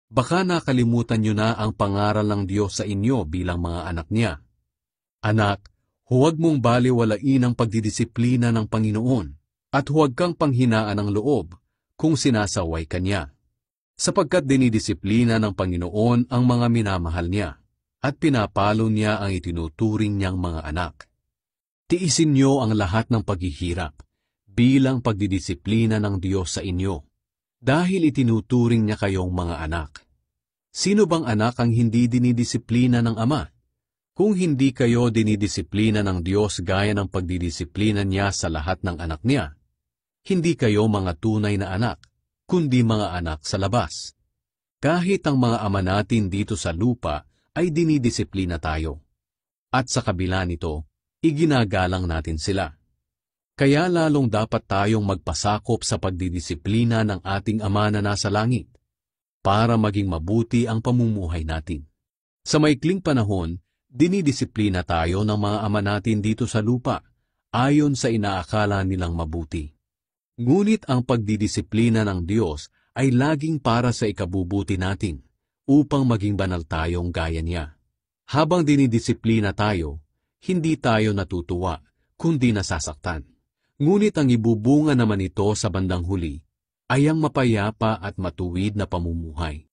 Baka nakalimutan nyo na ang pangaral ng Diyos sa inyo bilang mga anak niya. Anak, huwag mong baliwalain ang pagdidisiplina ng Panginoon at huwag kang panghinaan ng loob kung sinasaway ka niya. Sapagkat dinidisiplina ng Panginoon ang mga minamahal niya at pinapalo niya ang itinuturing niyang mga anak. Tiisin niyo ang lahat ng paghihirap bilang pagdidisiplina ng Diyos sa inyo dahil itinuturing niya kayong mga anak. Sino bang anak ang hindi dinidisiplina ng Ama? Kung hindi kayo dinidisiplina ng Diyos gaya ng pagdidisiplina niya sa lahat ng anak niya, hindi kayo mga tunay na anak, kundi mga anak sa labas. Kahit ang mga ama natin dito sa lupa ay dinidisiplina tayo. At sa kabila nito, iginagalang natin sila. Kaya lalong dapat tayong magpasakop sa pagdidisiplina ng ating Ama na nasa langit, para maging mabuti ang pamumuhay natin. Sa maikling panahon, dinidisiplina tayo ng mga ama natin dito sa lupa, ayon sa inaakala nilang mabuti. Ngunit ang pagdidisiplina ng Diyos ay laging para sa ikabubuti natin, upang maging banal tayong gaya niya. Habang dinidisiplina tayo, hindi tayo natutuwa, kundi nasasaktan. Ngunit ang ibubunga naman ito sa bandang huli ay ang mapayapa at matuwid na pamumuhay.